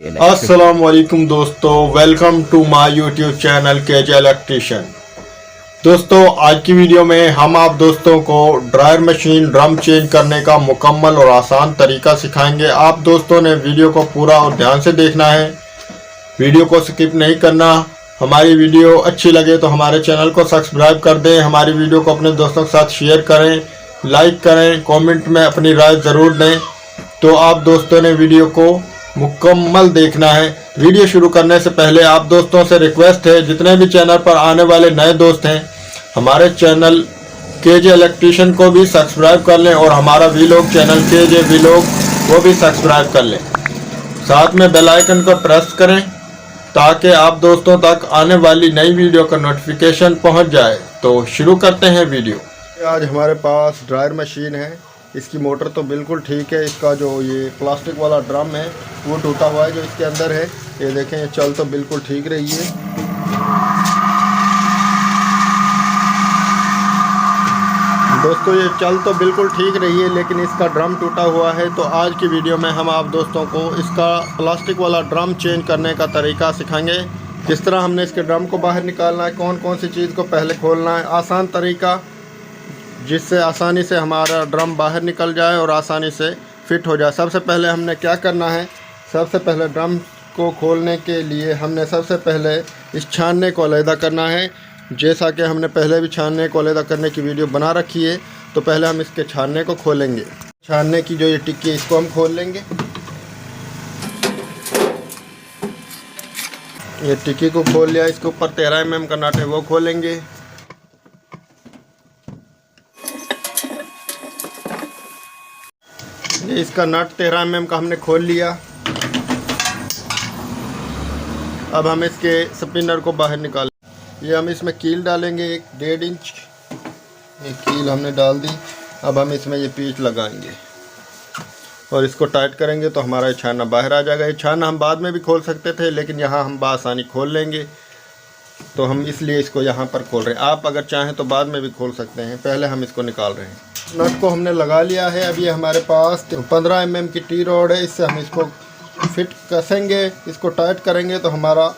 अस्सलाम वालेकुम दोस्तों, welcome to my YouTube channel KJ electrician. दोस्तों, आज की वीडियो में हम आप दोस्तों को ड्रायर मशीन ड्रम चेंज करने का मुकम्मल और आसान तरीका सिखाएंगे। आप दोस्तों ने वीडियो को पूरा और ध्यान से देखना है, वीडियो को स्किप नहीं करना। हमारी वीडियो अच्छी लगे तो हमारे चैनल को सब्सक्राइब कर दें, हमारी वीडियो को अपने दोस्तों के साथ शेयर करें, लाइक करें, कमेंट में अपनी राय ज़रूर दें। तो आप दोस्तों ने वीडियो को मुकम्मल देखना है। वीडियो शुरू करने से पहले आप दोस्तों से रिक्वेस्ट है, जितने भी चैनल पर आने वाले नए दोस्त हैं, हमारे चैनल केजे इलेक्ट्रिशियन को भी सब्सक्राइब कर लें और हमारा वीलॉग चैनल केजे वीलॉग वो भी सब्सक्राइब कर लें। साथ में बेल आइकन को प्रेस करें ताकि आप दोस्तों तक आने वाली नई वीडियो का नोटिफिकेशन पहुंच जाए। तो शुरू करते हैं वीडियो। आज हमारे पास ड्रायर मशीन है, इसकी मोटर तो बिल्कुल ठीक है। इसका जो ये प्लास्टिक वाला ड्रम है वो टूटा हुआ है जो इसके अंदर है। ये देखें, ये चल तो बिल्कुल ठीक रही है। दोस्तों, ये चल तो बिल्कुल ठीक रही है, लेकिन इसका ड्रम टूटा हुआ है। तो आज की वीडियो में हम आप दोस्तों को इसका प्लास्टिक वाला ड्रम चेंज करने का तरीका सिखाएंगे। किस तरह हमने इसके ड्रम को बाहर निकालना है, कौन कौन सी चीज़ को पहले खोलना है, आसान तरीका जिससे आसानी से हमारा ड्रम बाहर निकल जाए और आसानी से फिट हो जाए। सबसे पहले हमने क्या करना है, सबसे पहले ड्रम को खोलने के लिए हमने सबसे पहले इस छानने को अलहदा करना है। जैसा कि हमने पहले भी छानने को अलहदा करने की वीडियो बना रखी है, तो पहले हम इसके छानने को खोलेंगे। छानने की जो ये टिक्की है इसको हम खोल लेंगे। ये टिक्की को खोल लिया, इसके ऊपर 13 mm का नट है वो खोलेंगे। ये इसका नट 13 mm का हमने खोल लिया। अब हम इसके स्पिनर को बाहर निकाल, ये हम इसमें कील डालेंगे, एक 1.5 इंच ये कील हमने डाल दी। अब हम इसमें ये पीच लगाएंगे और इसको टाइट करेंगे तो हमारा ये छाना बाहर आ जाएगा। ये छाना हम बाद में भी खोल सकते थे, लेकिन यहाँ हम बआसानी खोल लेंगे, तो हम इसलिए इसको यहाँ पर खोल रहे हैं। आप अगर चाहें तो बाद में भी खोल सकते हैं, पहले हम इसको निकाल रहे हैं। नट को हमने लगा लिया है। अब ये हमारे पास 15 mm की टी रॉड है, इससे हम इसको फिट कसेंगे, इसको टाइट करेंगे तो हमारा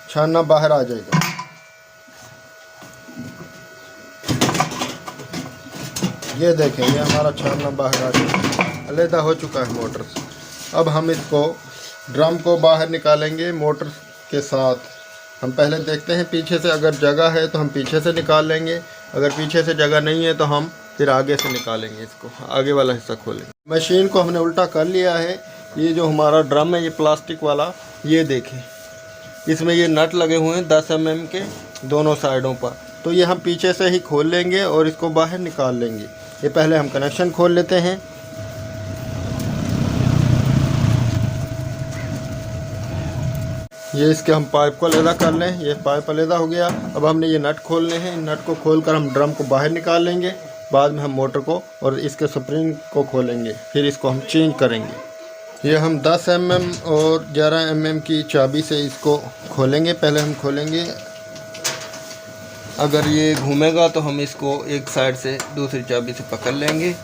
छाना बाहर आ जाएगा। ये देखें, ये हमारा छाना बाहर आ जाएगा, अलहदा हो चुका है मोटर से। अब हम इसको ड्रम को बाहर निकालेंगे मोटर के साथ। हम पहले देखते हैं पीछे से, अगर जगह है तो हम पीछे से निकाल लेंगे, अगर पीछे से जगह नहीं है तो हम फिर आगे से निकालेंगे, इसको आगे वाला हिस्सा खोलेंगे। मशीन को हमने उल्टा कर लिया है। ये जो हमारा ड्रम है ये प्लास्टिक वाला, ये देखें, इसमें ये नट लगे हुए हैं 10 mm के दोनों साइडों पर। तो ये हम पीछे से ही खोल लेंगे और इसको बाहर निकाल लेंगे। ये पहले हम कनेक्शन खोल लेते हैं। ये इसके हम पाइप को अलहदा कर लें, ये पाइप अलहदा हो गया। अब हमने ये नट खोलने हैं, नट को खोलकर हम ड्रम को बाहर निकाल लेंगे। बाद में हम मोटर को और इसके स्प्रिंग को खोलेंगे, फिर इसको हम चेंज करेंगे। ये हम 10 mm और 11 mm की चाबी से इसको खोलेंगे। पहले हम खोलेंगे, अगर ये घूमेगा तो हम इसको एक साइड से दूसरी चाबी से पकड़ लेंगे।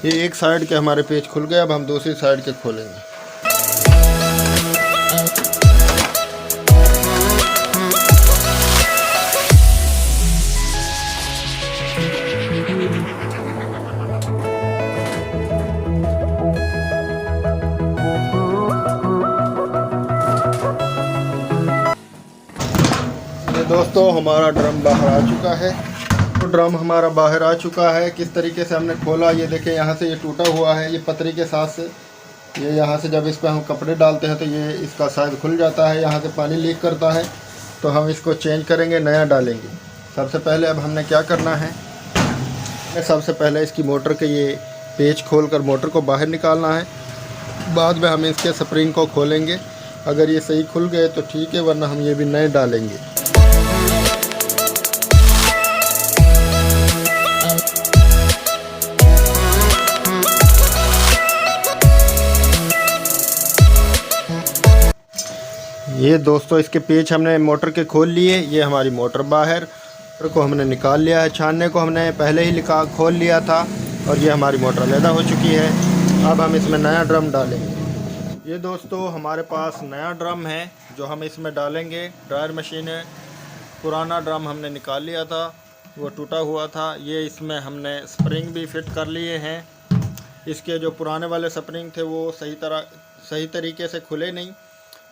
ये एक साइड के हमारे पेच खुल गए, अब हम दूसरी साइड के खोलेंगे। ये दोस्तों, हमारा ड्रम बाहर आ चुका है। तो ड्रम हमारा बाहर आ चुका है। किस तरीके से हमने खोला, ये देखें, यहाँ से ये टूटा हुआ है, ये पतरी के साथ से, ये यहाँ से जब इस पर हम कपड़े डालते हैं तो ये इसका साइज खुल जाता है, यहाँ से पानी लीक करता है। तो हम इसको चेंज करेंगे, नया डालेंगे। सबसे पहले अब हमने क्या करना है, सबसे पहले इसकी मोटर के ये पेच खोलकर मोटर को बाहर निकालना है। बाद में हम इसके स्प्रिंग को खोलेंगे। अगर ये सही खुल गए तो ठीक है, वरना हम ये भी नए डालेंगे। ये दोस्तों इसके पेच हमने मोटर के खोल लिए। ये हमारी मोटर बाहर को हमने निकाल लिया है। छानने को हमने पहले ही खोल लिया था और ये हमारी मोटर अलहदा हो चुकी है। अब हम इसमें नया ड्रम डालेंगे। ये दोस्तों हमारे पास नया ड्रम है जो हम इसमें डालेंगे। ड्रायर मशीन है, पुराना ड्रम हमने निकाल लिया था, वो टूटा हुआ था। ये इसमें हमने स्प्रिंग भी फिट कर लिए हैं। इसके जो पुराने वाले स्प्रिंग थे वो सही तरीके से खुले नहीं,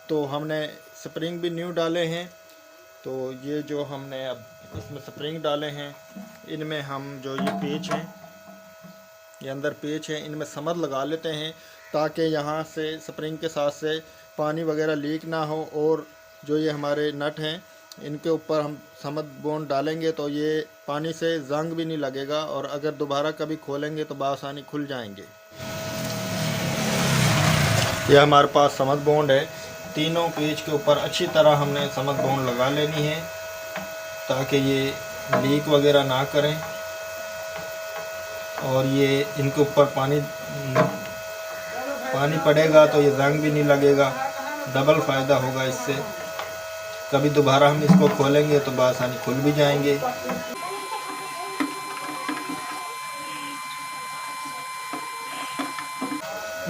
तो हमने स्प्रिंग भी न्यू डाले हैं। तो ये जो हमने अब इसमें स्प्रिंग डाले हैं, इनमें हम जो ये पेच हैं, ये अंदर पेच है, इनमें समद लगा लेते हैं ताकि यहाँ से स्प्रिंग के साथ से पानी वगैरह लीक ना हो। और जो ये हमारे नट हैं इनके ऊपर हम समद बोन डालेंगे तो ये पानी से जंग भी नहीं लगेगा और अगर दोबारा कभी खोलेंगे तो बआसानी खुल जाएंगे। यह हमारे पास समद बोंड है। तीनों पेज के ऊपर अच्छी तरह हमने समद बोंड लगा लेनी है ताकि ये लीक वगैरह ना करें और ये इनके ऊपर पानी पड़ेगा तो ये जंग भी नहीं लगेगा। डबल फ़ायदा होगा इससे। कभी दोबारा हम इसको खोलेंगे तो बआसानी खुल भी जाएंगे।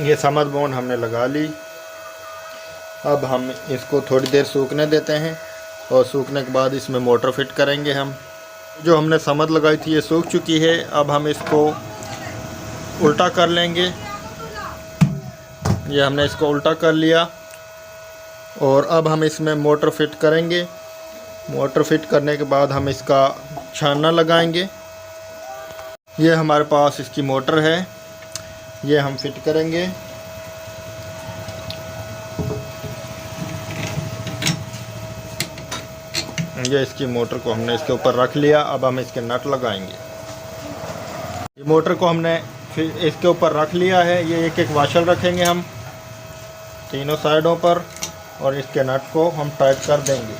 ये समद बोंड हमने लगा ली। अब हम इसको थोड़ी देर सूखने देते हैं और सूखने के बाद इसमें मोटर फिट करेंगे। हम जो हमने समद लगाई थी ये सूख चुकी है। अब हम इसको उल्टा कर लेंगे। ये हमने इसको उल्टा कर लिया और अब हम इसमें मोटर फिट करेंगे। मोटर फिट करने के बाद हम इसका छानना लगाएंगे। ये हमारे पास इसकी मोटर है, ये हम फिट करेंगे। ये इसकी मोटर को हमने इसके ऊपर रख लिया। अब हम इसके नट लगाएंगे। ये मोटर को हमने फिर इसके ऊपर रख लिया है। ये एक वाशर रखेंगे हम तीनों साइडों पर और इसके नट को हम टाइट कर देंगे।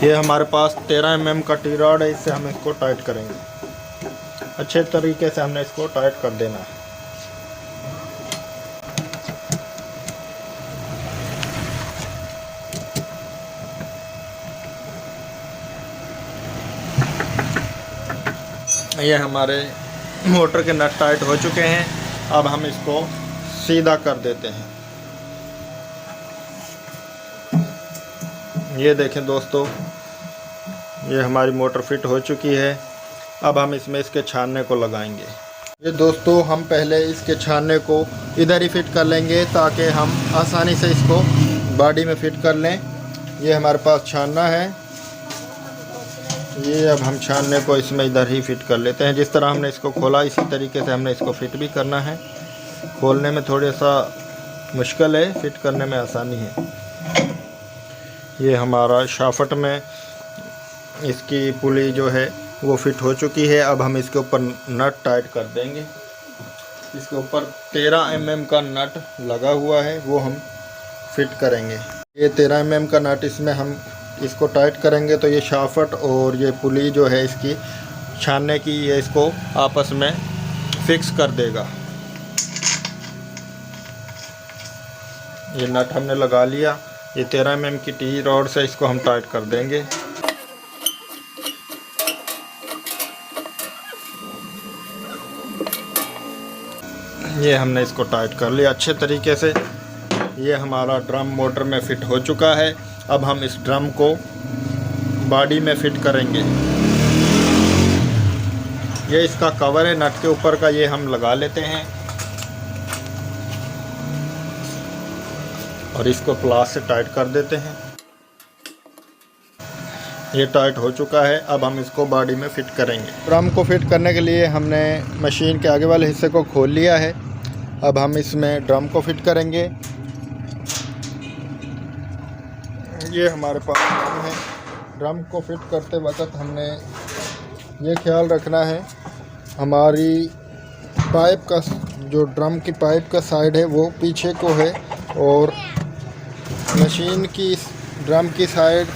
ये हमारे पास 13 mm का टी रॉड है, इससे हम इसको टाइट करेंगे। अच्छे तरीके से हमने इसको टाइट कर देना है। ये हमारे मोटर के नट टाइट हो चुके हैं। अब हम इसको सीधा कर देते हैं। ये देखें दोस्तों, ये हमारी मोटर फिट हो चुकी है। अब हम इसमें इसके छानने को लगाएंगे। ये दोस्तों हम पहले इसके छानने को इधर ही फिट कर लेंगे ताकि हम आसानी से इसको बॉडी में फिट कर लें। ये हमारे पास छानना है। ये अब हम छानने को इसमें इधर ही फिट कर लेते हैं। जिस तरह हमने इसको खोला इसी तरीके से हमने इसको फिट भी करना है। खोलने में थोड़ा सा मुश्किल है, फिट करने में आसानी है। ये हमारा शाफ्ट में इसकी पुली जो है वो फिट हो चुकी है। अब हम इसके ऊपर नट टाइट कर देंगे। इसके ऊपर 13 mm का नट लगा हुआ है, वो हम फिट करेंगे। ये 13 mm का नट इसमें हम इसको टाइट करेंगे तो ये शाफ्ट और ये पुली जो है इसकी छानने की, ये इसको आपस में फिक्स कर देगा। ये नट हमने लगा लिया। ये 13 mm की टी रॉड से इसको हम टाइट कर देंगे। ये हमने इसको टाइट कर लिया अच्छे तरीके से। ये हमारा ड्रम मोटर में फिट हो चुका है। अब हम इस ड्रम को बॉडी में फिट करेंगे। ये इसका कवर है नट के ऊपर का, ये हम लगा लेते हैं और इसको प्लास से टाइट कर देते हैं। ये टाइट हो चुका है। अब हम इसको बॉडी में फिट करेंगे। ड्रम को फिट करने के लिए हमने मशीन के आगे वाले हिस्से को खोल लिया है। अब हम इसमें ड्रम को फिट करेंगे। ये हमारे पास ड्रम है। ड्रम को फिट करते वक्त हमने ये ख्याल रखना है हमारी पाइप का, जो ड्रम की पाइप का साइड है वो पीछे को है और मशीन की ड्रम की साइड,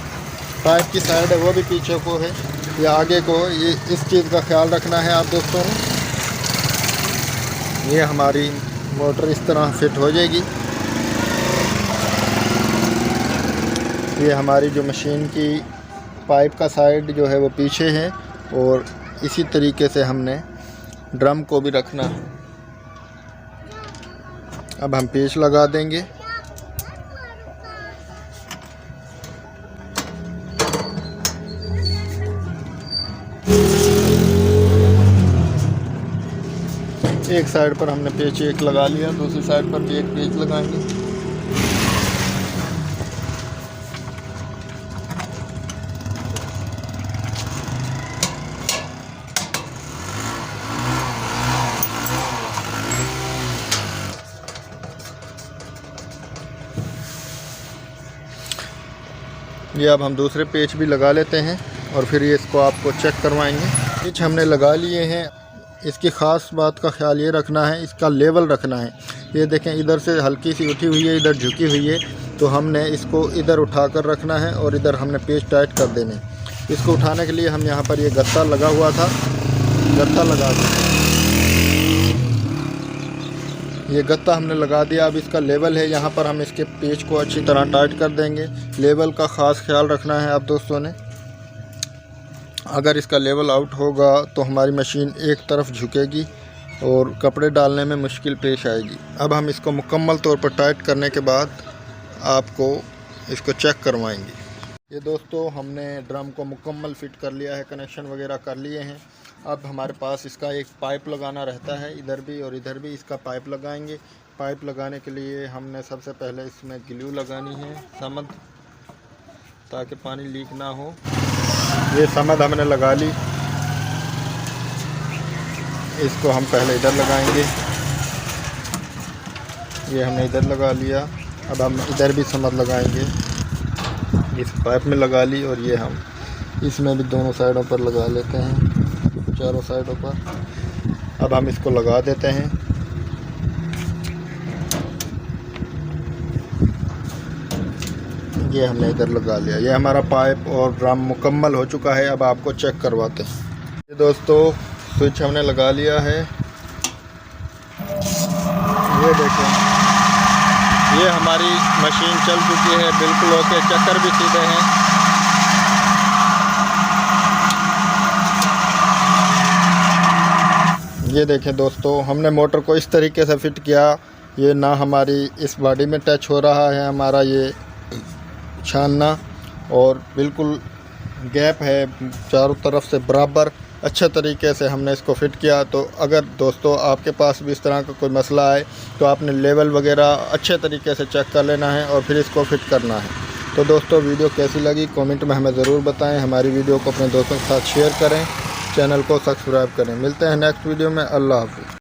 पाइप की साइड है वो भी पीछे को है। ये आगे को ये इस चीज़ का ख्याल रखना है आप दोस्तों। ये हमारी मोटर इस तरह फिट हो जाएगी। ये हमारी जो मशीन की पाइप का साइड जो है वो पीछे है और इसी तरीके से हमने ड्रम को भी रखना है। अब हम पेच लगा देंगे। एक साइड पर हमने पेच एक लगा लिया, दूसरी साइड पर भी एक पेच लगाएंगे। ये अब हम दूसरे पेच भी लगा लेते हैं और फिर ये इसको आपको चेक करवाएंगे। पेच हमने लगा लिए हैं। इसकी ख़ास बात का ख्याल ये रखना है, इसका लेवल रखना है। ये देखें इधर से हल्की सी उठी हुई है, इधर झुकी हुई है, तो हमने इसको इधर उठाकर रखना है और इधर हमने पेच टाइट कर देने। इसको उठाने के लिए हम यहाँ पर ये गत्ता लगा हुआ था, गत्ता लगा दिया। ये गत्ता हमने लगा दिया। अब इसका लेवल है, यहाँ पर हम इसके पेच को अच्छी तरह टाइट कर देंगे। लेवल का ख़ास ख्याल रखना है आप दोस्तों ने। अगर इसका लेवल आउट होगा तो हमारी मशीन एक तरफ झुकेगी और कपड़े डालने में मुश्किल पेश आएगी। अब हम इसको मुकम्मल तौर पर टाइट करने के बाद आपको इसको चेक करवाएंगे। ये दोस्तों हमने ड्रम को मुकम्मल फिट कर लिया है, कनेक्शन वगैरह कर लिए हैं। अब हमारे पास इसका एक पाइप लगाना रहता है, इधर भी और इधर भी इसका पाइप लगाएंगे। पाइप लगाने के लिए हमने सबसे पहले इसमें ग्लू लगानी है, समद, ताकि पानी लीक ना हो। ये समद हमने लगा ली। इसको हम पहले इधर लगाएंगे। ये हमने इधर लगा लिया। अब हम इधर भी समद लगाएंगे। इस पाइप में लगा ली और ये हम इसमें भी दोनों साइडों पर लगा लेते हैं, चारों साइडों पर। अब हम इसको लगा देते हैं। ये हमने इधर लगा लिया। ये हमारा पाइप और ड्रम मुकम्मल हो चुका है। अब आपको चेक करवाते हैं। ये दोस्तों स्विच हमने लगा लिया है। ये देखें, ये हमारी मशीन चल चुकी है, बिल्कुल ओके, चक्कर भी सीधे हैं। ये देखें दोस्तों, हमने मोटर को इस तरीके से फिट किया, ये ना हमारी इस बॉडी में टच हो रहा है हमारा ये छानना, और बिल्कुल गैप है चारों तरफ से बराबर। अच्छे तरीके से हमने इसको फिट किया। तो अगर दोस्तों आपके पास भी इस तरह का कोई मसला है तो आपने लेवल वगैरह अच्छे तरीके से चेक कर लेना है और फिर इसको फिट करना है। तो दोस्तों वीडियो कैसी लगी कमेंट में हमें ज़रूर बताएं। हमारी वीडियो को अपने दोस्तों के साथ शेयर करें, चैनल को सब्सक्राइब करें। मिलते हैं नेक्स्ट वीडियो में। अल्लाह हाफ़िज़।